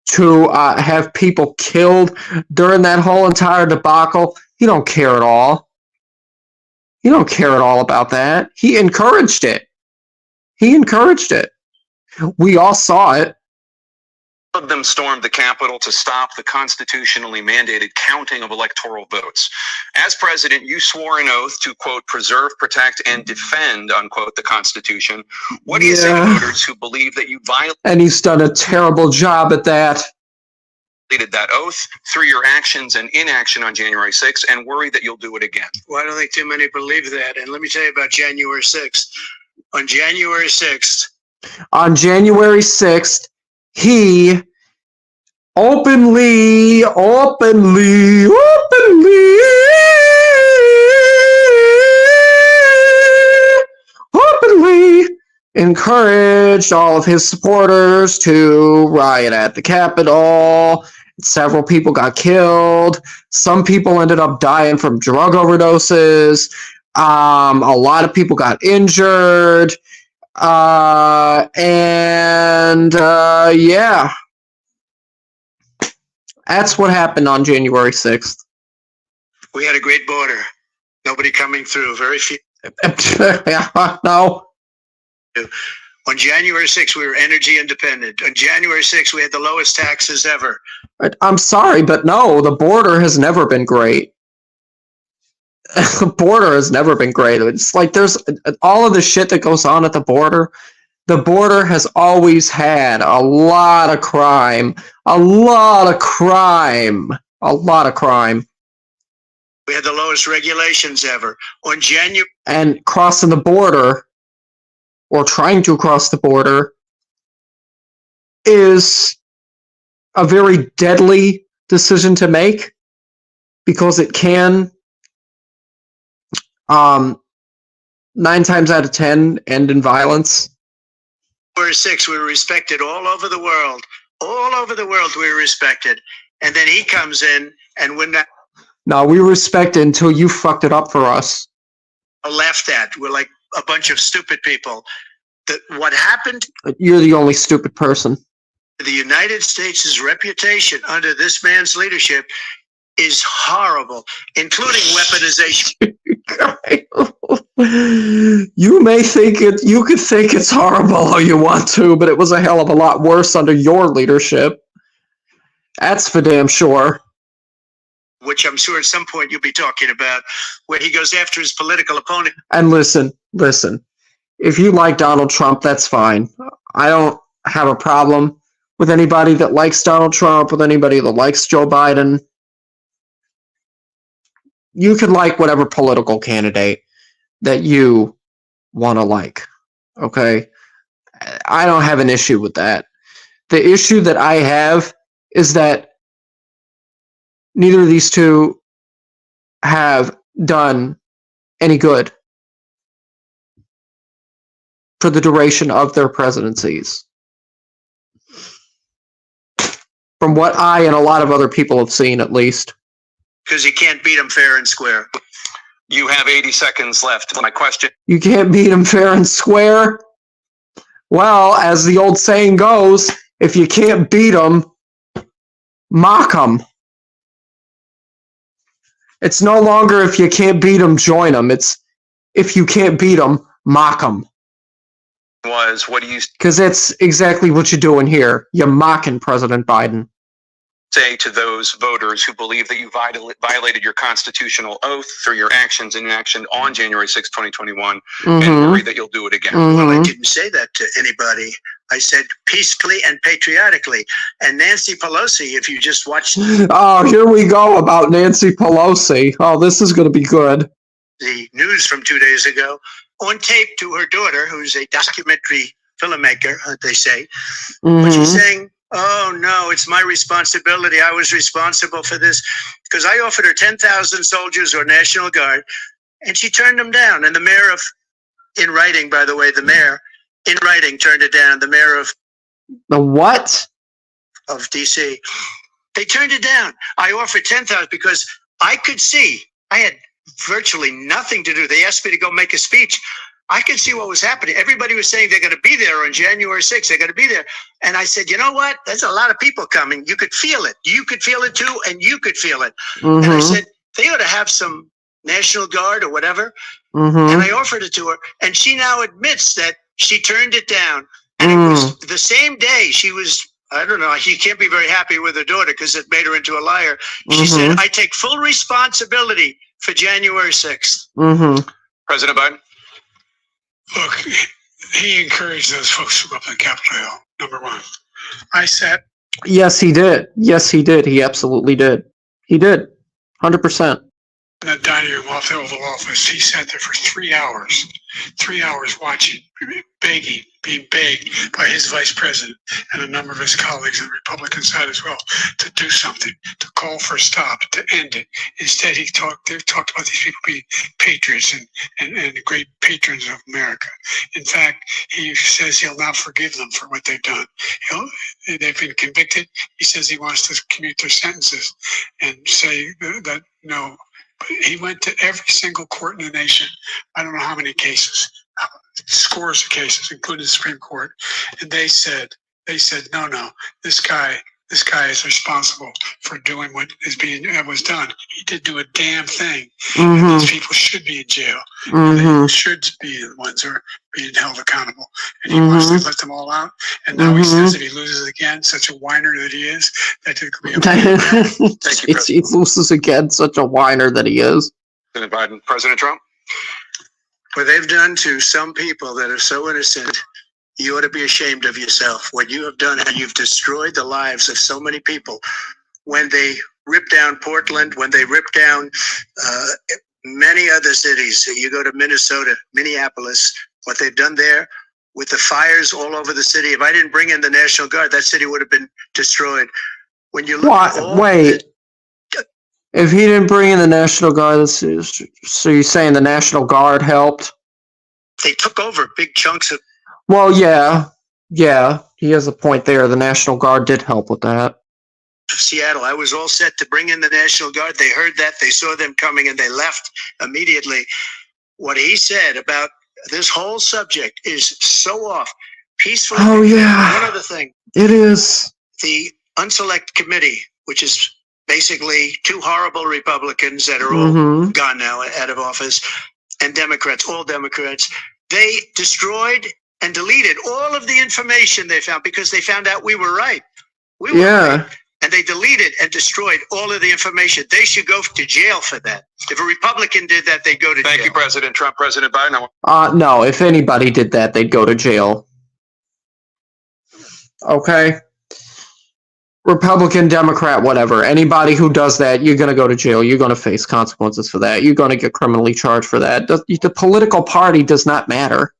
Speaker 1: to have people killed during that whole entire debacle? He don't care at all. He don't care at all about that. He encouraged it. He encouraged it. We all saw it.
Speaker 3: of them stormed the Capitol to stop the constitutionally mandated counting of electoral votes. As president, you swore an oath to, quote, preserve, protect, and defend, unquote, the Constitution. What do you say to voters who believe that you violated
Speaker 1: And he's done a terrible job at that.
Speaker 3: that oath through your actions and inaction on January 6th and worry that you'll do it again?
Speaker 2: Well, I don't think too many believe that. And let me tell you about January 6th. On January 6th,
Speaker 1: He openly encouraged all of his supporters to riot at the Capitol. Several people got killed. Some people ended up dying from drug overdoses. A lot of people got injured. Yeah. That's what happened on January 6th.
Speaker 2: we had a great border. Nobody coming through. Very few.
Speaker 1: No.
Speaker 2: On January 6th, we were energy independent. On January 6th, we had the lowest taxes ever.
Speaker 1: I'm sorry, but no, the border has never been great. The border has never been great. It's like there's all of the shit that goes on at the border. The border has always had a lot of crime. We
Speaker 2: had the lowest regulations ever. On January,
Speaker 1: And crossing the border, or trying to cross the border, is a very deadly decision to make, because it can 9 times out of 10 end in violence.
Speaker 2: January 6th, we were respected all over the world. All over the world, we were respected. And then he comes in, and when that
Speaker 1: No, we respect it until you fucked it up for us.
Speaker 2: laughed at, we're like a bunch of stupid people. What happened
Speaker 1: You're the only stupid person.
Speaker 2: to the United States' reputation under this man's leadership is horrible, including weaponization.
Speaker 1: You may think you could think it's horrible all you want to, but it was a hell of a lot worse under your leadership. That's for damn sure.
Speaker 2: Which I'm sure at some point you'll be talking about, where he goes after his political opponent.
Speaker 1: And listen. If you like Donald Trump, that's fine. I don't have a problem with anybody that likes Donald Trump, with anybody that likes Joe Biden. You can like whatever political candidate that you want to like, okay? I don't have an issue with that. The issue that I have is that neither of these two have done any good for the duration of their presidencies. From what I and a lot of other people have seen, at least.
Speaker 2: Because he can't beat him fair and square.
Speaker 3: You have 80 seconds left. My question.
Speaker 1: You can't beat him fair and square? Well, as the old saying goes, if you can't beat him, mock him. It's no longer if you can't beat him, join him. It's if you can't beat him, mock him.
Speaker 3: What do you
Speaker 1: Because that's exactly what you're doing here. You're mocking President Biden.
Speaker 3: say to those voters who believe that you violated your constitutional oath through your actions and inaction on January 6, 2021, and worry that you'll do it again?
Speaker 2: Well, I didn't say that to anybody. I said peacefully and patriotically. And Nancy Pelosi, if you just watched
Speaker 1: Oh, here we go about Nancy Pelosi. Oh, this is going to be good.
Speaker 2: the news from 2 days ago, on tape to her daughter, who's a documentary filmmaker, they say, but she's saying, oh no, it's my responsibility. I was responsible for this because I offered her 10,000 soldiers or National Guard, and she turned them down. And the mayor in writing, by the way, the mayor in writing, turned it down. The mayor of
Speaker 1: The what?
Speaker 2: DC. They turned it down. I offered 10,000 because I could see I had virtually nothing to do. They asked me to go make a speech. I could see what was happening. Everybody was saying they're going to be there on January 6th. They're going to be there. And I said, you know what? There's a lot of people coming. You could feel it. You could feel it too, and you could feel it. And I said, they ought to have some National Guard or whatever. And I offered it to her. And she now admits that she turned it down. And it was the same day she was, I don't know, she can't be very happy with her daughter because it made her into a liar. She said, I take full responsibility for January 6th.
Speaker 3: President Biden?
Speaker 4: Look, he encouraged those folks to go up on Capitol Hill, number one. I sat.
Speaker 1: Yes, he did. Yes, he did. He absolutely did. He did. 100%.
Speaker 4: In that dining room off the Oval Office. He sat there for 3 hours. 3 hours watching, begging, being begged by his vice president and a number of his colleagues on the Republican side as well to do something, to call for a stop, to end it. Instead, they talked about these people being patriots and great patrons of America. In fact, he says he'll now forgive them for what they've done. They've been convicted. He says he wants to commute their sentences and say that no. He went to every single court in the nation. I don't know how many cases, scores of cases, including the Supreme Court. And they said, no, this guy is responsible for doing what was done. He did do a damn thing. And these people should be in jail. They should be the ones who are being held accountable. And he wants to let them all out. And now he says if he loses again, such a whiner that he is, that it could be a
Speaker 3: Thank you,
Speaker 1: He loses again, such a whiner that he is.
Speaker 3: President Biden. President Trump?
Speaker 2: What they've done to some people that are so innocent, you ought to be ashamed of yourself. What you have done, and you've destroyed the lives of so many people. When they ripped down Portland, when they ripped down many other cities, you go to Minnesota, Minneapolis, what they've done there with the fires all over the city. If I didn't bring in the National Guard, that city would have been destroyed. When you look at
Speaker 1: wait. If he didn't bring in the National Guard, so you're saying the National Guard helped?
Speaker 2: They took over big chunks of.
Speaker 1: Well, yeah, he has a point there. The National Guard did help with that.
Speaker 2: Seattle. I was all set to bring in the National Guard. They heard that, they saw them coming, and they left immediately. What he said about this whole subject is so off. Peaceful.
Speaker 1: Oh, yeah.
Speaker 2: One other thing.
Speaker 1: It is.
Speaker 2: The Unselect Committee, which is basically two horrible Republicans that are all gone now out of office, and Democrats, all Democrats, they destroyed and deleted all of the information they found because they found out we were right. We were right. And they deleted and destroyed all of the information. They should go to jail for that. If a Republican did that, they'd go to jail.
Speaker 3: Thank you, President Trump. President Biden?
Speaker 1: No, if anybody did that, they'd go to jail. Okay? Republican, Democrat, whatever. Anybody who does that, you're going to go to jail. You're going to face consequences for that. You're going to get criminally charged for that. The political party does not matter.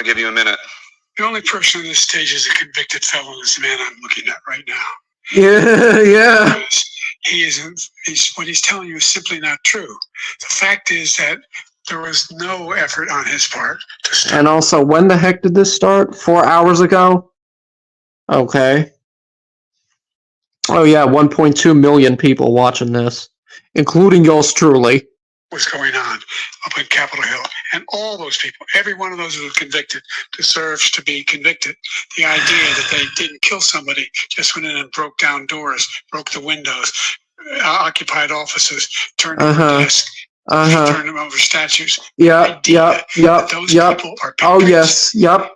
Speaker 3: I'll give you a minute.
Speaker 4: The only person on this stage is a convicted felon is the man I'm looking at right now.
Speaker 1: Yeah.
Speaker 4: He isn't. What he's telling you is simply not true. The fact is that there was no effort on his part to start.
Speaker 1: And also, when the heck did this start? 4 hours ago? Okay. Oh yeah, 1.2 million people watching this, including yours truly.
Speaker 4: Was going on up on Capitol Hill, and all those people, every one of those who were convicted, deserves to be convicted. The idea that they didn't kill somebody, just went in and broke down doors, broke the windows, occupied offices, turned over desks, turned them over statues.
Speaker 1: Yep.
Speaker 4: Those people are
Speaker 1: oh yes, yep.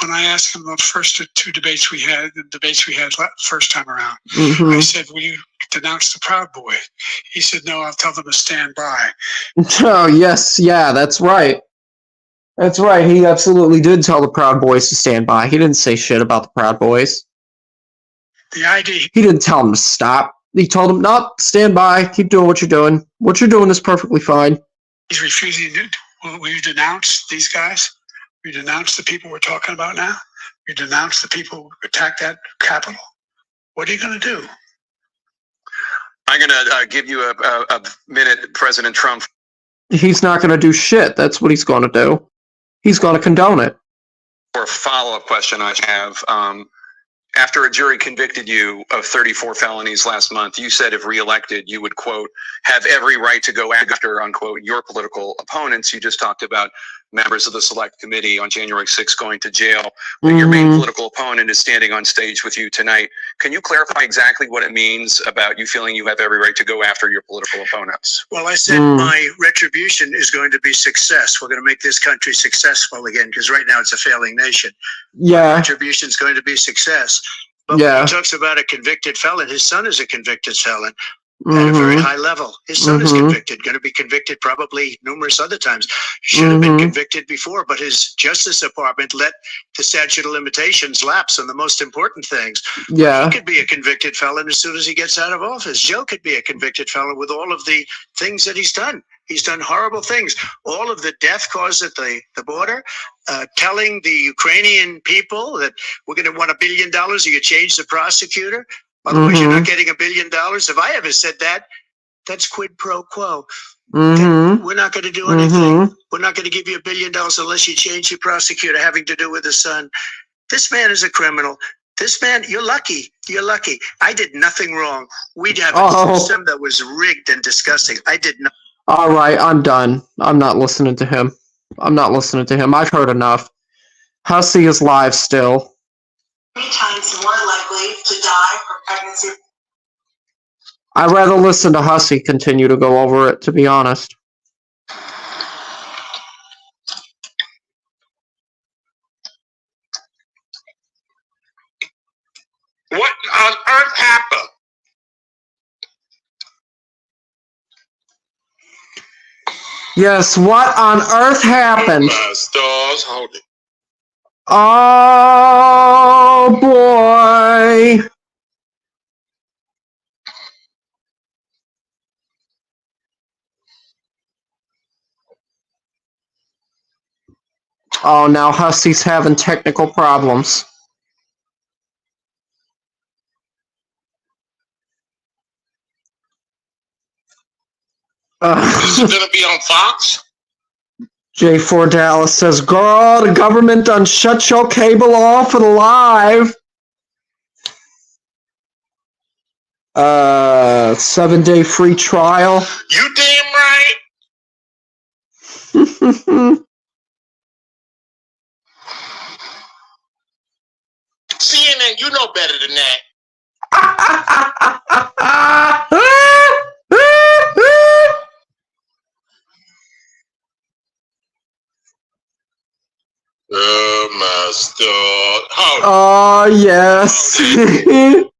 Speaker 4: When I asked him the first two debates we had, first time around, I said, "Will you denounce the Proud Boys?" He said, "No, I'll tell them to stand by."
Speaker 1: Oh yes, yeah, that's right. That's right. He absolutely did tell the Proud Boys to stand by. He didn't say shit about the Proud Boys.
Speaker 4: The idea.
Speaker 1: He didn't tell them to stop. He told them, "No, stand by. Keep doing what you're doing. What you're doing is perfectly fine."
Speaker 4: He's refusing to. Will you denounce these guys? You denounce the people we're talking about now? You denounce the people who attacked that Capitol? What are you going to do?
Speaker 3: I'm going to give you a minute, President Trump.
Speaker 1: He's not going to do shit. That's what he's going to do. he's going to condone it.
Speaker 3: For a follow-up question I have, after a jury convicted you of 34 felonies last month, you said if reelected, you would, quote, have every right to go after, unquote, your political opponents. You just talked about members of the select committee on January 6th going to jail. But your main political opponent is standing on stage with you tonight. Can you clarify exactly what it means about you feeling you have every right to go after your political opponents?
Speaker 2: Well, I said my retribution is going to be success. We're going to make this country successful again, because right now it's a failing nation.
Speaker 1: Yeah.
Speaker 2: Retribution is going to be success. But when he talks about a convicted felon, his son is a convicted felon at a very high level. His son is convicted, going to be convicted probably numerous other times. Should have been convicted before, but his Justice Department let the statute of limitations lapse on the most important things.
Speaker 1: Yeah.
Speaker 2: He could be a convicted felon as soon as he gets out of office. Joe could be a convicted felon with all of the things that he's done. He's done horrible things. All of the death caused at the border, telling the Ukrainian people that we're going to want $1 billion or you change the prosecutor. Otherwise, you're not getting $1 billion. If I ever said that, that's quid pro quo. We're not going to do anything. We're not going to give you $1 billion unless you change your prosecutor having to do with the son. This man is a criminal. This man, you're lucky. You're lucky. I did nothing wrong. We'd have a system that was rigged and disgusting. I did not.
Speaker 1: All right, I'm done. I'm not listening to him. I'm not listening to him. I've heard enough. Hussey is live still.
Speaker 9: 3 times more likely to die from pregnancy.
Speaker 1: I'd rather listen to Hussey continue to go over it, to be honest.
Speaker 7: What on earth happened?
Speaker 1: Yes, what on earth happened?
Speaker 7: My stars, hold it.
Speaker 1: Oh, boy. Oh, now Hussey's having technical problems.
Speaker 7: Is it gonna be on Fox?
Speaker 1: J4 Dallas says, girl, the government done shut your cable off for the live. 7-day free trial.
Speaker 7: You damn right. CNN, you know better than that. My star.
Speaker 1: Oh, yes.
Speaker 7: Shit.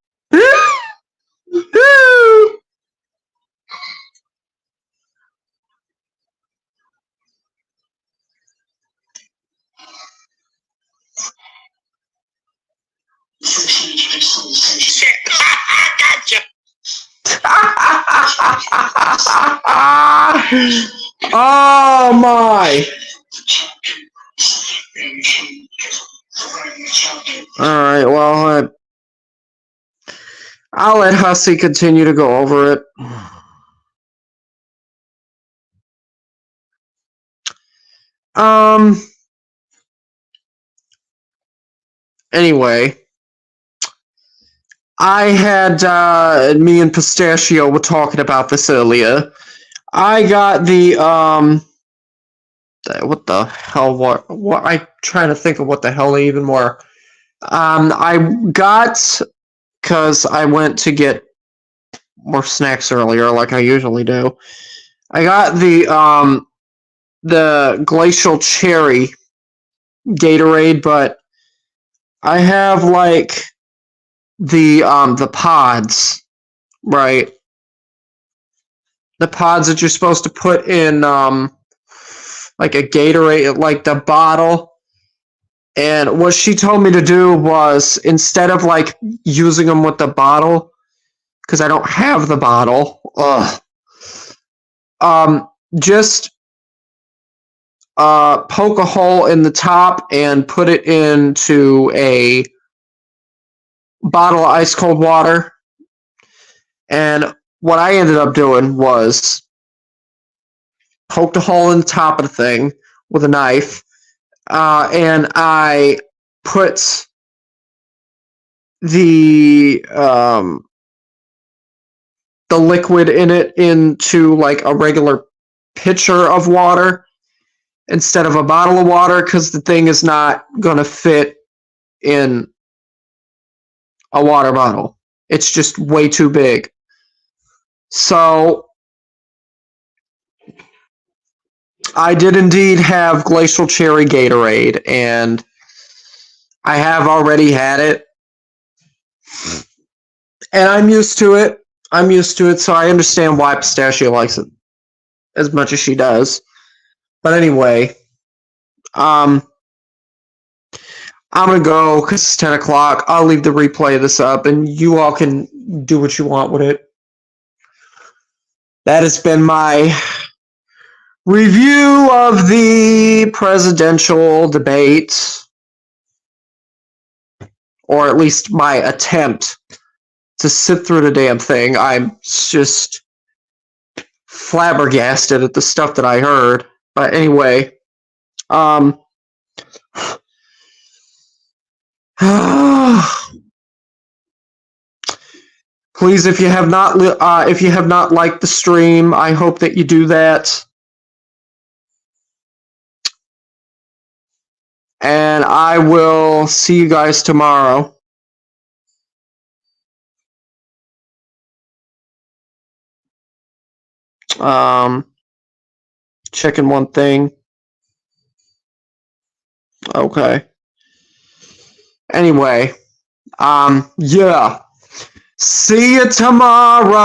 Speaker 7: I gotcha.
Speaker 1: Oh, my. Alright, well, I'll let Hussey continue to go over it. Anyway, I had, me and Pistachio were talking about this earlier. I got the, what the hell, what I'm trying to think of what the hell they even were. I got, because I went to get more snacks earlier, like I usually do. I got the glacial cherry Gatorade, but I have like the pods, right? The pods that you're supposed to put in like a Gatorade, like the bottle. And what she told me to do was, instead of like using them with the bottle, because I don't have the bottle, just poke a hole in the top and put it into a bottle of ice cold water. And what I ended up doing was poked a hole in the top of the thing with a knife, and I put the liquid in it into like a regular pitcher of water instead of a bottle of water, because the thing is not gonna fit in a water bottle. It's just way too big. So I did indeed have glacial cherry Gatorade, and I have already had it. And I'm used to it. So I understand why Pistachio likes it as much as she does. But anyway, I'm gonna go because it's 10 o'clock. I'll leave the replay of this up, and you all can do what you want with it. That has been my review of the presidential debate, or at least my attempt to sit through the damn thing. I'm just flabbergasted at the stuff that I heard. But anyway, please, if you have not liked the stream, I hope that you do that. And I will see you guys tomorrow. Checking one thing. Okay. Anyway, yeah. See you tomorrow,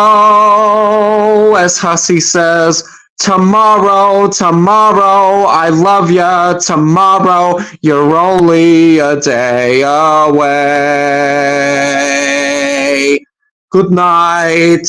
Speaker 1: as Hussey says. Tomorrow, I love ya. Tomorrow, you're only a day away. Good night.